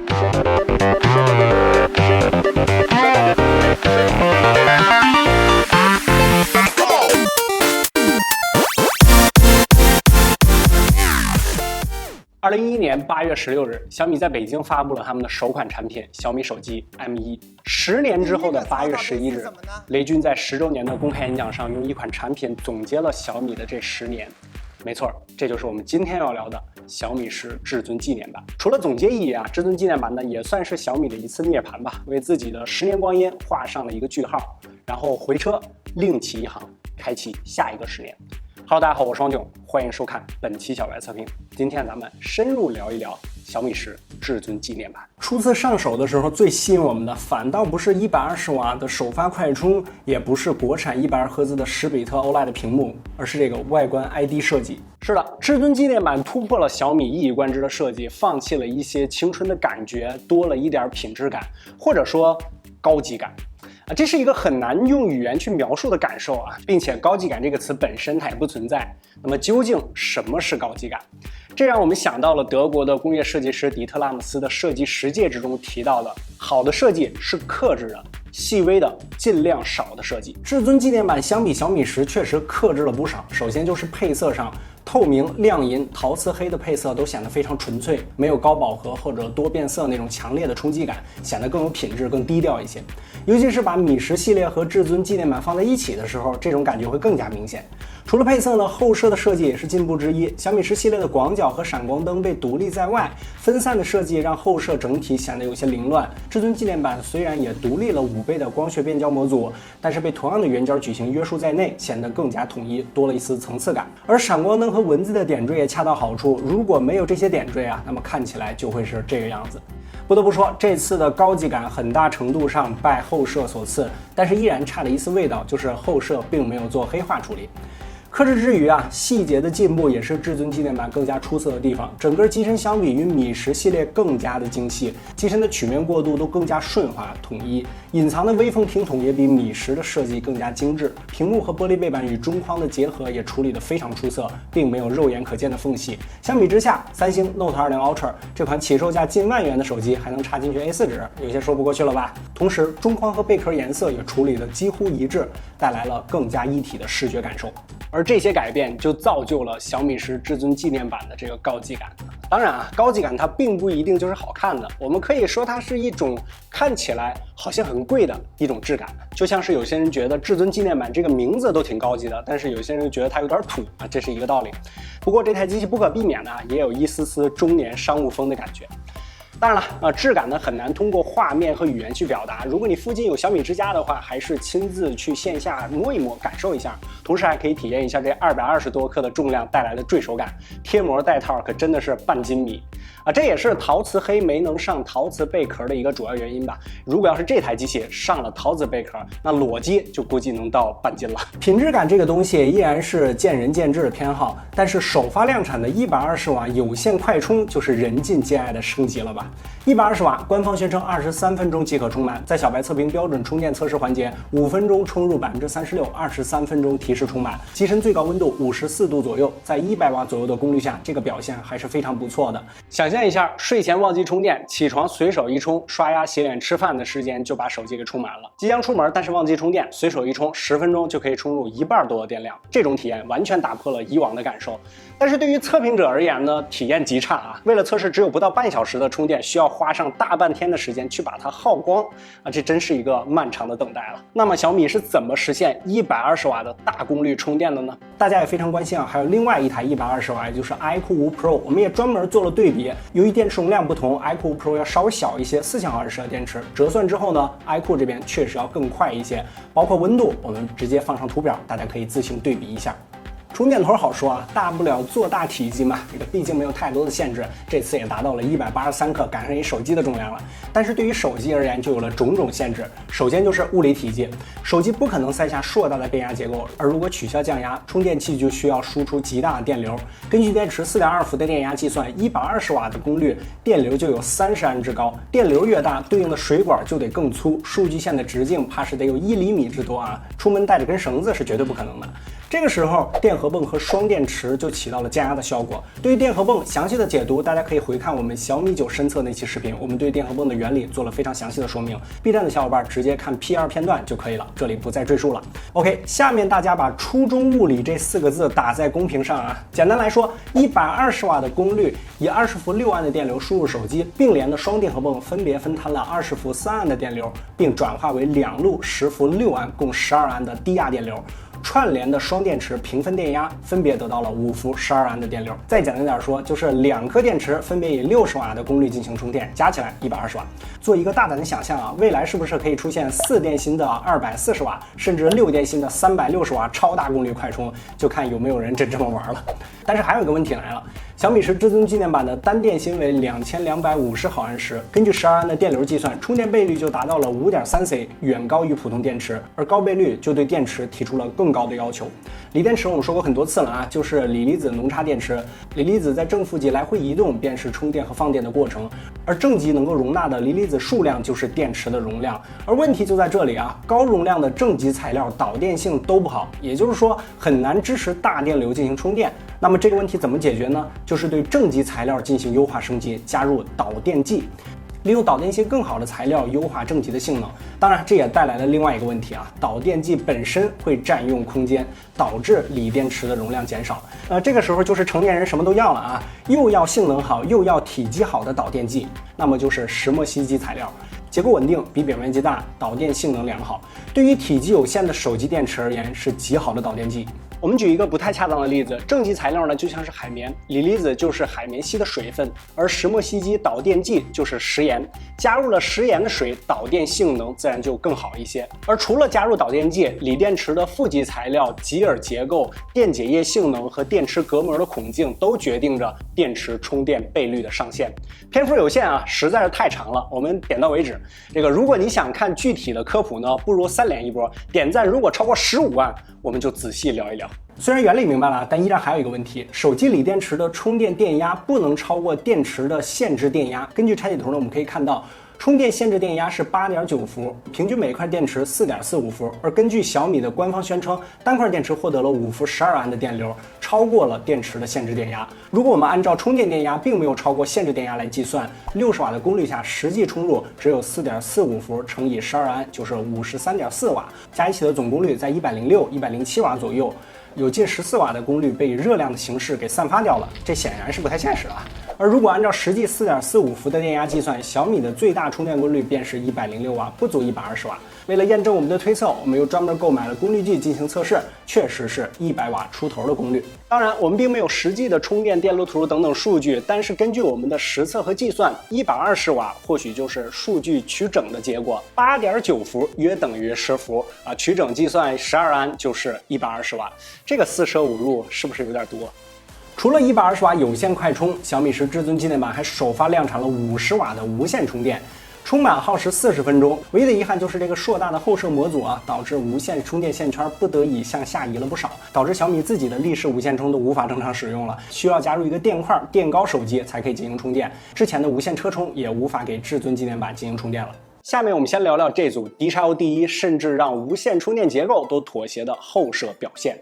2011年8月16日，小米在北京发布了他们的首款产品小米手机 M1。10年之后的8月11日，雷军在10周年的公开演讲上用一款产品总结了小米的这10年。没错，这就是我们今天要聊的小米10至尊纪念版。除了总结意义啊，至尊纪念版呢也算是小米的一次涅槃吧，为自己的10年光阴画上了一个句号，然后回车另起一行，开启下一个10年。Hello， 大家好，我是王炯，欢迎收看本期小白测评。今天咱们深入聊一聊小米10至尊纪念版。初次上手的时候，最吸引我们的反倒不是120瓦的首发快充，也不是国产120赫兹的10比特 OLED 屏幕，而是这个外观 ID 设计。是的，至尊纪念版突破了小米一以贯之的设计，放弃了一些青春的感觉，多了一点品质感，或者说高级感。这是一个很难用语言去描述的感受啊，并且高级感这个词本身它也不存在。那么究竟什么是高级感？这让我们想到了德国的工业设计师迪特拉姆斯的设计实践之中提到的，好的设计是克制的、细微的、尽量少的设计。至尊纪念版相比小米10确实克制了不少。首先就是配色上，透明、亮银、陶瓷黑的配色都显得非常纯粹，没有高饱和或者多变色那种强烈的冲击感，显得更有品质、更低调一些。尤其是把米10系列和至尊纪念版放在一起的时候，这种感觉会更加明显。除了配色呢，后摄的设计也是进步之一。小米10系列的广角和闪光灯被独立在外，分散的设计让后摄整体显得有些凌乱。至尊纪念版虽然也独立了5倍的光学变焦模组，但是被同样的圆角矩形约束在内，显得更加统一，多了一丝层次感。而闪光灯和文字的点缀也恰到好处，如果没有这些点缀啊，那么看起来就会是这个样子。不得不说，这次的高级感很大程度上拜后摄所赐，但是依然差了一丝味道，就是后摄并没有做黑化处理。克制之余啊，细节的进步也是至尊纪念版更加出色的地方。整个机身相比于米10系列更加的精细，机身的曲面过渡都更加顺滑统一，隐藏的微缝听筒也比米10的设计更加精致。屏幕和玻璃背板与中框的结合也处理得非常出色，并没有肉眼可见的缝隙。相比之下，三星 Note 20 Ultra 这款起售价近万元的手机还能插进去 A4 纸，有些说不过去了吧？同时，中框和贝壳颜色也处理得几乎一致，带来了更加一体的视觉感受。而这些改变就造就了小米10至尊纪念版的这个高级感。当然啊，高级感它并不一定就是好看的，我们可以说它是一种看起来好像很贵的一种质感，就像是有些人觉得至尊纪念版这个名字都挺高级的，但是有些人觉得它有点土啊，这是一个道理。不过这台机器不可避免的也有一丝丝中年商务风的感觉。当然了，质感呢很难通过画面和语言去表达。如果你附近有小米之家的话，还是亲自去线下摸一摸，感受一下。同时还可以体验一下这220多克的重量带来的坠手感，贴膜带套可真的是半斤米啊！这也是陶瓷黑没能上陶瓷贝壳的一个主要原因吧。如果要是这台机器上了陶瓷贝壳，那裸机就估计能到半斤了。品质感这个东西依然是见仁见智的偏好，但是首发量产的120瓦有线快充就是人尽皆爱的升级了吧？120瓦，官方宣称23分钟即可充满，在小白测评标准充电测试环节，5分钟充入36%，23分钟提示充满，机身最高温度54度左右，在100瓦左右的功率下，这个表现还是非常不错的。想象一下，睡前忘记充电，起床随手一充，刷牙洗脸吃饭的时间就把手机给充满了。即将出门但是忘记充电，随手一充，10分钟就可以充入1半多的电量，这种体验完全打破了以往的感受。但是对于测评者而言呢，体验极差啊！为了测试只有不到半小时的充电，需要花上大半天的时间去把它耗光啊！这真是一个漫长的等待了。那么小米是怎么实现120瓦的大功率充电的呢？大家也非常关心啊，还有另外一台120瓦，也就是 iQOO 5 Pro， 我们也专门做了对比。由于电池容量不同， iQOO 5 Pro 要稍微小一些，4000毫安的电池，折算之后呢 ，iQOO 这边确实要更快一些。包括温度，我们直接放上图表，大家可以自行对比一下。充电头好说啊，大不了做大体积嘛，这个毕竟没有太多的限制，这次也达到了183克，赶上一手机的重量了。但是对于手机而言，就有了种种限制。首先就是物理体积，手机不可能塞下硕大的变压结构，而如果取消降压，充电器就需要输出极大的电流。根据电池4.2伏的电压计算，120瓦的功率，电流就有30安之高。电流越大，对应的水管就得更粗，数据线的直径怕是得有1厘米之多啊！出门带着根绳子是绝对不可能的。这个时候，电荷泵和双电池就起到了降压的效果。对于电荷泵详细的解读，大家可以回看我们小米9身测那期视频，我们对电荷泵的原理做了非常详细的说明。B 站的小伙伴直接看 P2 片段就可以了，这里不再赘述了。OK， 下面大家把初中物理这4个字打在公屏上啊。简单来说，120瓦的功率，以20伏6安的电流输入手机，并联的双电荷泵分别分摊了20伏3安的电流，并转化为2路10伏6安共12安的低压电流。串联的双电池平分电压分别得到了5伏12安的电流。再简单点说，就是2颗电池分别以60瓦的功率进行充电，加起来120瓦。做一个大胆的想象啊，未来是不是可以出现4电芯的240瓦，甚至6电芯的360瓦超大功率快充？就看有没有人真这么玩了。但是还有一个问题来了，小米十至尊纪念版的单电芯为2250毫安时，根据12安的电流计算，充电倍率就达到了5.3C， 远高于普通电池，而高倍率就对电池提出了更高的要求。锂电池我们说过很多次了啊，就是锂离子浓差电池，锂离子在正负极来回移动便是充电和放电的过程，而正极能够容纳的锂离子数量就是电池的容量。而问题就在这里啊，高容量的正极材料导电性都不好，也就是说很难支持大电流进行充电。那么这个问题怎么解决呢？就是对正极材料进行优化升级，加入导电剂，利用导电性更好的材料优化正极的性能。当然这也带来了另外一个问题啊，导电剂本身会占用空间，导致锂电池的容量减少。这个时候就是成年人什么都要了啊，又要性能好又要体积好的导电剂，那么就是石墨烯基材料。结构稳定，比表面积大，导电性能良好，对于体积有限的手机电池而言是极好的导电剂。我们举一个不太恰当的例子，正极材料呢就像是海绵，锂离子就是海绵吸的水分，而石墨烯基导电剂就是食盐。加入了食盐的水，导电性能自然就更好一些。而除了加入导电剂，锂电池的负极材料、极饵结构、电解液性能和电池隔膜的孔径都决定着电池充电倍率的上限。篇幅有限啊，实在是太长了，我们点到为止。如果你想看具体的科普呢，不如3连一波，点赞如果超过15万，我们就仔细聊一聊。虽然原理明白了，但依然还有一个问题，手机锂电池的充电电压不能超过电池的限制电压。根据拆解图呢，我们可以看到充电限制电压是8.9伏，平均每块电池4.45伏。而根据小米的官方宣称，单块电池获得了5伏12安的电流，超过了电池的限制电压。如果我们按照充电电压并没有超过限制电压来计算，60瓦的功率下实际充入只有4.45伏乘以12安，就是53.4瓦，加一起的总功率在106、107瓦左右。有近14瓦的功率被以热量的形式给散发掉了，这显然是不太现实啊。而如果按照实际4.45伏的电压计算，小米的最大充电功率便是106瓦，不足120瓦。为了验证我们的推测，我们又专门购买了功率计进行测试，确实是100瓦出头的功率。当然，我们并没有实际的充电电路图等等数据，但是根据我们的实测和计算，120瓦或许就是数据取整的结果，8.9伏约等于10伏啊，取整计算12安就是120瓦。这个4舍5入是不是有点多？除了120瓦有线快充，小米十至尊纪念版还首发量产了50瓦的无线充电，充满耗时40分钟。唯一的遗憾就是这个硕大的后摄模组啊，导致无线充电线圈不得已向下移了不少，导致小米自己的立式无线充都无法正常使用了，需要加入一个电块垫高手机才可以进行充电。之前的无线车充也无法给至尊纪念版进行充电了。下面我们先聊聊这组低插油第一，甚至让无线充电结构都妥协的后摄表现。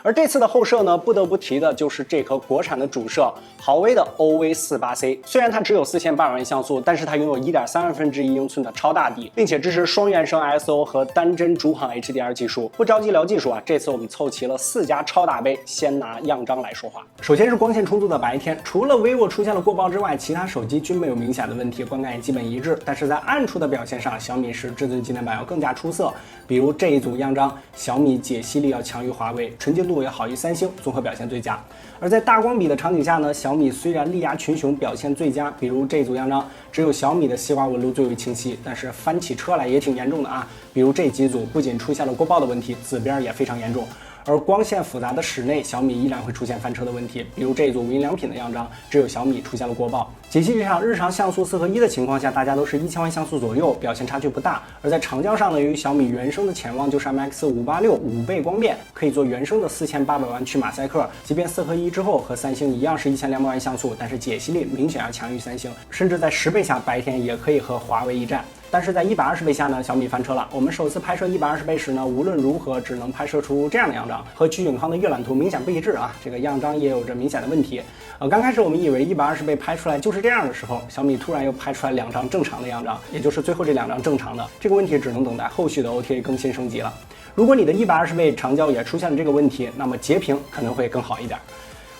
而这次的后摄呢，不得不提的就是这颗国产的主摄豪威的 OV48C。虽然它只有4800万像素，但是它拥有1.31英寸的超大底，并且支持双原生 ISO 和单帧主航 HDR 技术。不着急聊技术啊，这次我们凑齐了4家超大杯，先拿样张来说话。首先是光线充足的白天，除了 vivo 出现了过曝之外，其他手机均没有明显的问题，观感也基本一致。但是在暗处的表现上，小米十至尊纪念版要更加出色。比如这一组样张，小米解析力要强于华为，纯净度也好于三星，综合表现最佳。而在大光比的场景下呢，小米虽然力压群雄表现最佳，比如这组样张，只有小米的西瓜纹路最为清晰，但是翻起车来也挺严重的啊。比如这几组不仅出现了过曝的问题，紫边也非常严重。而光线复杂的室内，小米依然会出现翻车的问题，比如这一组无印良品的样张，只有小米出现了过曝。解析力上，日常像素4合1的情况下，大家都是1000万像素左右，表现差距不大。而在长焦上呢，由于小米原生的潜望就是 MX586 5倍光变，可以做原生的4800万去马赛克，即便4合1之后和三星一样是1200万像素，但是解析力明显要强于三星，甚至在10倍下白天也可以和华为一战。但是在120倍下呢，小米翻车了。我们首次拍摄120倍时呢，无论如何只能拍摄出这样的样张，和曲景康的阅览图明显不一致啊，这个样张也有着明显的问题。刚开始我们以为120倍拍出来就是这样的时候，小米突然又拍出来2张正常的样张，也就是最后这2张正常的。这个问题只能等待后续的 OTA 更新升级了。如果你的120倍长焦也出现了这个问题，那么截屏可能会更好一点。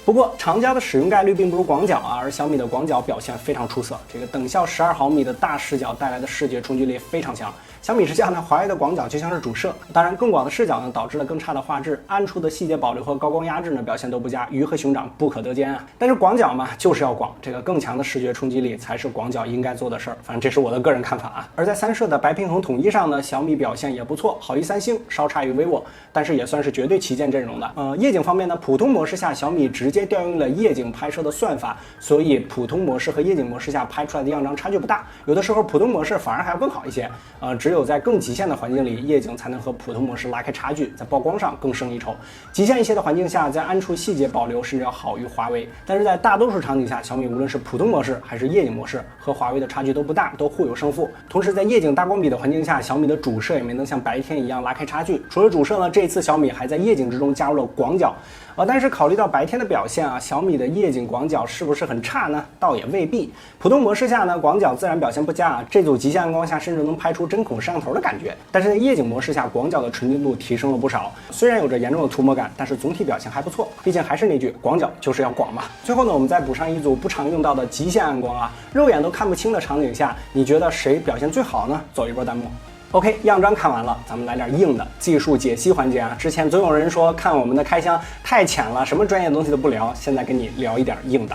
不过长焦的使用概率并不如广角啊，而小米的广角表现非常出色，这个等效12毫米的大视角带来的视觉冲击力非常强。相比之下呢，华为的广角就像是主摄，当然更广的视角呢导致了更差的画质，暗处的细节保留和高光压制呢表现都不佳，鱼和熊掌不可得兼啊。但是广角嘛就是要广，这个更强的视觉冲击力才是广角应该做的事儿，反正这是我的个人看法啊。而在三摄的白平衡统一上呢，小米表现也不错，好于三星，稍差于 vivo， 但是也算是绝对旗舰阵容的。夜景方面呢，普通模式下小米直接调用了夜景拍摄的算法，所以普通模式和夜景模式下拍出来的样张差距不大，有的时候普通模式反而还要更好一些。只有在更极限的环境里，夜景才能和普通模式拉开差距，在曝光上更胜一筹。极限一些的环境下，在暗处细节保留甚至要好于华为。但是在大多数场景下，小米无论是普通模式还是夜景模式，和华为的差距都不大，都互有胜负。同时在夜景大光比的环境下，小米的主摄也没能像白天一样拉开差距。除了主摄呢，这一次小米还在夜景之中加入了广角。但是考虑到白天的表现啊，小米的夜景广角是不是很差呢？倒也未必。普通模式下呢，广角自然表现不佳啊，这组极限暗光下甚至能拍出针孔摄像头的感觉。但是在夜景模式下，广角的纯净度提升了不少，虽然有着严重的涂抹感，但是总体表现还不错。毕竟还是那句，广角就是要广嘛。最后呢，我们再补上一组不常用到的极限暗光啊，肉眼都看不清的场景下，你觉得谁表现最好呢？走一波弹幕。OK， 样张看完了，咱们来点硬的技术解析环节啊。之前总有人说看我们的开箱太浅了，什么专业东西都不聊，现在跟你聊一点硬的。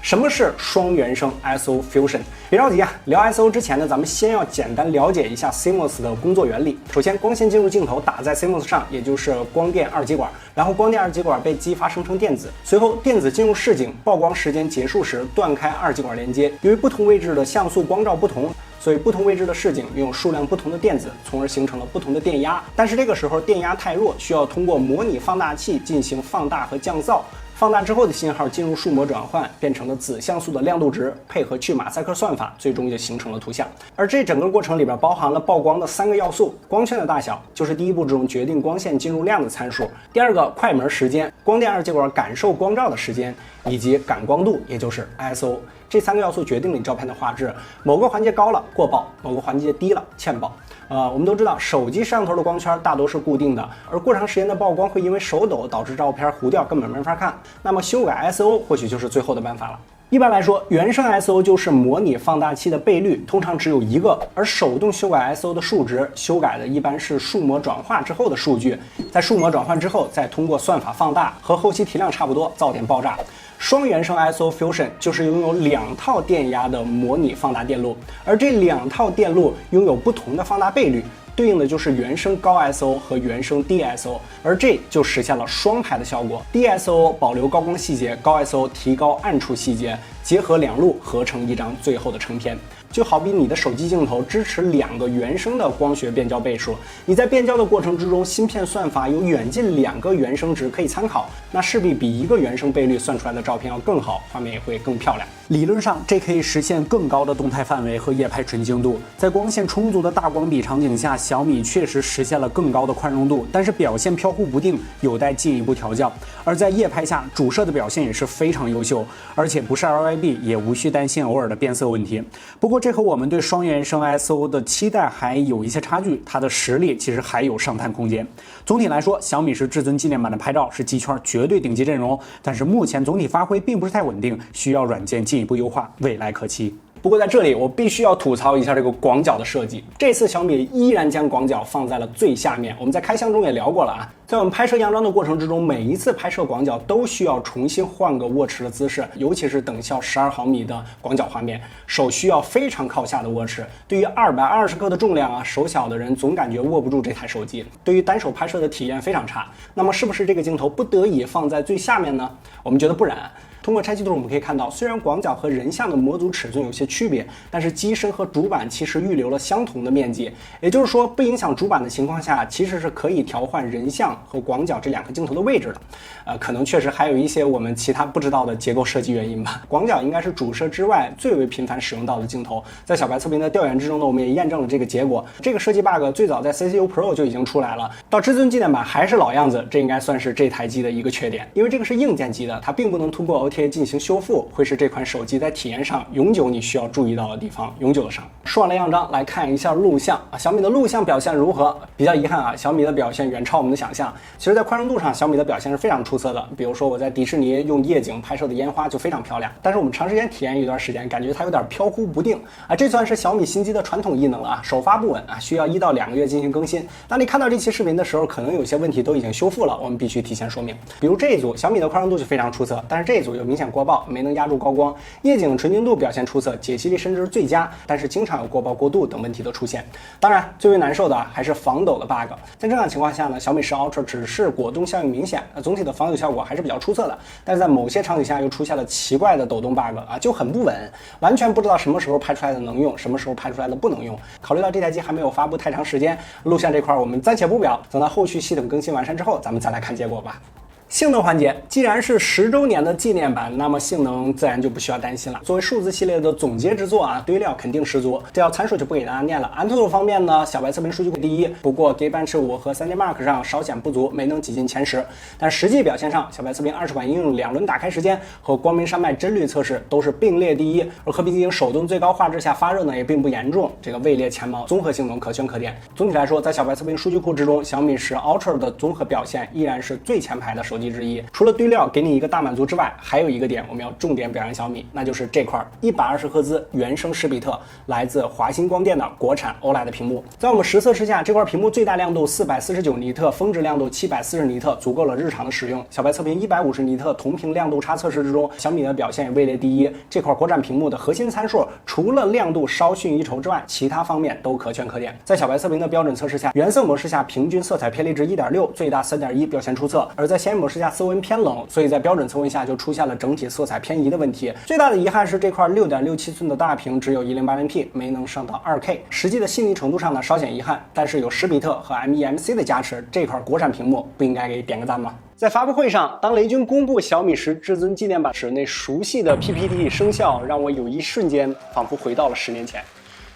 什么是双原生 ISO Fusion？ 别着急啊，聊 ISO 之前呢，咱们先要简单了解一下 CMOS 的工作原理。首先，光线进入镜头打在 CMOS 上，也就是光电二极管，然后光电二极管被激发生成电子，随后电子进入市井，曝光时间结束时断开二极管连接。由于不同位置的像素光照不同，所以不同位置的市井拥有数量不同的电子，从而形成了不同的电压。但是这个时候电压太弱，需要通过模拟放大器进行放大和降噪。放大之后的信号进入数模转换，变成了子像素的亮度值，配合去马赛克算法，最终就形成了图像。而这整个过程里边包含了曝光的3个要素：光圈的大小，就是第一步中决定光线进入量的参数；第二个快门时间，光电二极管感受光照的时间，以及感光度，也就是 ISO。这3个要素决定了你照片的画质，某个环节高了过曝，某个环节低了欠曝。我们都知道手机摄像头的光圈大多是固定的，而过长时间的曝光会因为手抖导致照片糊掉，根本没法看。那么修改 ISO 或许就是最后的办法了。一般来说，原生 ISO 就是模拟放大器的倍率，通常只有1个，而手动修改 ISO 的数值，修改的一般是数模转化之后的数据，在数模转换之后，再通过算法放大，和后期提亮差不多，噪点爆炸。双原生 ISO Fusion 就是拥有2套电压的模拟放大电路，而这2套电路拥有不同的放大倍率，对应的就是原生高 ISO 和原生低 ISO， 而这就实现了双拍的效果。低 ISO 保留高光细节，高 ISO 提高暗处细节，结合2路合成一张最后的成片。就好比你的手机镜头支持2个原生的光学变焦倍数，你在变焦的过程之中，芯片算法有远近2个原生值可以参考，那势必比1个原生倍率算出来的照片要更好，画面也会更漂亮。理论上，这可以实现更高的动态范围和夜拍纯净度。在光线充足的大光比场景下，小米确实实现了更高的宽容度，但是表现飘忽不定，有待进一步调教。而在夜拍下，主摄的表现也是非常优秀，而且不是 RYB， 也无需担心偶尔的变色问题。不过这和我们对双原生 ISO 的期待还有一些差距，它的实力其实还有上探空间。总体来说，小米是至尊纪念版的拍照，是机圈绝对顶级阵容，但是目前总体发挥并不是太稳定，需要软件进一步优化，未来可期。不过在这里我必须要吐槽一下这个广角的设计，这次小米依然将广角放在了最下面。我们在开箱中也聊过了啊，在我们拍摄样张的过程之中，每一次拍摄广角都需要重新换个握持的姿势，尤其是等效12毫米的广角画面，手需要非常靠下的握持。对于220克的重量啊，手小的人总感觉握不住这台手机，对于单手拍摄的体验非常差。那么是不是这个镜头不得已放在最下面呢？我们觉得不然。通过拆机图我们可以看到，虽然广角和人像的模组尺寸有些区别，但是机身和主板其实预留了相同的面积，也就是说不影响主板的情况下，其实是可以调换人像和广角这两个镜头的位置的。可能确实还有一些我们其他不知道的结构设计原因吧。广角应该是主摄之外最为频繁使用到的镜头，在小白测评的调研之中呢，我们也验证了这个结果。这个设计 bug 最早在 CCU Pro 就已经出来了，到至尊纪念版还是老样子，这应该算是这台机的一个缺点。因为这个是硬件机的，它并不能通过 OTA 进行修复，会是这款手机在体验上永久你需要注意到的地方，永久的伤。说完了样张，来看一下录像啊，小米的录像表现如何？比较遗憾啊，小米的表现远超我们的想象。其实，在宽容度上，小米的表现是非常出色的。比如说我在迪士尼用夜景拍摄的烟花就非常漂亮，但是我们长时间体验一段时间，感觉它有点飘忽不定啊。这算是小米新机的传统异能了啊，首发不稳啊，需要1到2个月进行更新。当你看到这期视频的时候，可能有些问题都已经修复了，我们必须提前说明。比如这一组小米的宽容度就非常出色，但是这一组有明显过曝，没能压住高光。夜景纯净度表现出色，解析力甚至是最佳，但是经常有过曝过度等问题的出现。当然，最为难受的还是防抖的 bug。在这样情况下呢，小米10 Ultra 只是果冻效应明显，总体的防抖效果还是比较出色的。但是在某些场景下又出现了奇怪的抖动 bug 啊，就很不稳，完全不知道什么时候拍出来的能用，什么时候拍出来的不能用。考虑到这台机还没有发布太长时间，录像这块我们暂且不表，等到后续系统更新完善之后，咱们再来看结果吧。性能环节，既然是10周年的纪念版，那么性能自然就不需要担心了。作为数字系列的总结之作啊，堆料肯定十足。这条参数就不给大家念了。安兔兔方面呢，小白测评数据库第一，不过 Geekbench 5和 3D Mark 上稍显不足，没能挤进前10。但实际表现上，小白测评20款应用2轮打开时间和光明山脉帧率测试都是并列第一，而和平精英手动最高画质下发热呢也并不严重，这个位列前茅，综合性能可圈可点。总体来说，在小白测评数据库之中，小米10 Ultra 的综合表现依然是最前排的手机之一。除了堆料给你一个大满足之外，还有一个点我们要重点表扬小米，那就是这块120赫兹原生10比特来自华星光电的国产 OLED 屏幕。在我们实测之下，这块屏幕最大亮度449尼特，峰值亮度740尼特，足够了日常的使用。小白测评150尼特同屏亮度差测试之中，小米的表现也位列第一。这块国产屏幕的核心参数除了亮度稍逊一筹之外，其他方面都可圈可点。在小白测评的标准测试下，原色模式下平均色彩偏离值 1.6， 最大 3.1 表现出色，而在显影模式下色温偏冷，所以在标准测温下就出现了整体色彩偏移的问题。最大的遗憾是这块6.67寸的大屏只有 1080p， 没能上到 2K。实际的细腻程度上呢稍显遗憾，但是有10比特和 MEMC 的加持，这块国产屏幕不应该给点个赞吗？在发布会上，当雷军公布小米10至尊纪念版时，那熟悉的 PPT 声效让我有一瞬间仿佛回到了10年前。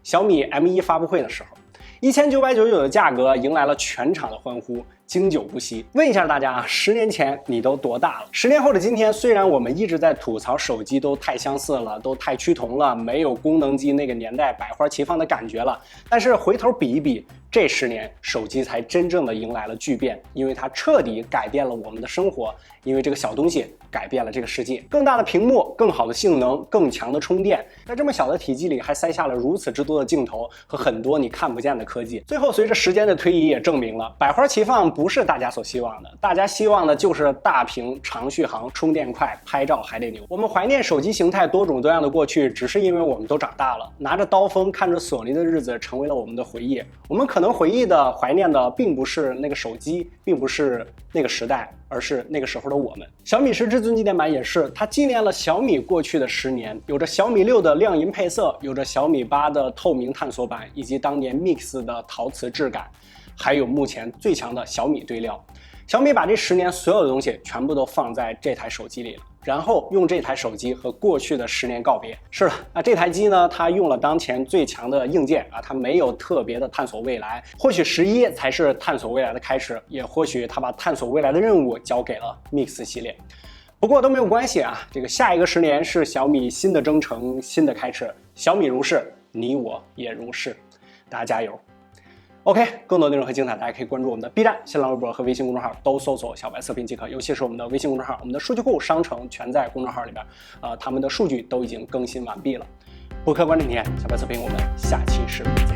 小米 M1 发布会的时候，1999的价格迎来了全场的欢呼，经久不息。问一下大家啊，10年前你都多大了？10年后的今天，虽然我们一直在吐槽手机都太相似了，都太趋同了，没有功能机那个年代百花齐放的感觉了，但是回头比一比，这10年手机才真正的迎来了巨变，因为它彻底改变了我们的生活，因为这个小东西改变了这个世界。更大的屏幕，更好的性能，更强的充电，在这么小的体积里还塞下了如此之多的镜头和很多你看不见的科技。最后随着时间的推移也证明了，百花齐放不是大家所希望的，大家希望的就是大屏、长续航、充电快、拍照还得牛。我们怀念手机形态多种多样的过去，只是因为我们都长大了，拿着刀锋看着索尼的日子成为了我们的回忆。我们可能回忆的、怀念的并不是那个手机，并不是那个时代，而是那个时候的我们。小米10至尊纪念版也是，它纪念了小米过去的10年，有着小米6的亮银配色，有着小米8的透明探索版，以及当年 Mix 的陶瓷质感，还有目前最强的小米堆料。小米把这10年所有的东西全部都放在这台手机里了，然后用这台手机和过去的10年告别。是的，那这台机呢，它用了当前最强的硬件啊，它没有特别的探索未来。或许11才是探索未来的开始，也或许它把探索未来的任务交给了 Mix 系列。不过都没有关系啊，这个下一个10年是小米新的征程，新的开始。小米如是，你我也如是，大家加油。OK， 更多内容和精彩，大家可以关注我们的 B 站、新浪微博和微信公众号，都搜索小白测评即可。尤其是我们的微信公众号，我们的数据库、商城全在公众号里边，他们的数据都已经更新完毕了。不客观点，小白测评，我们下期视频再见。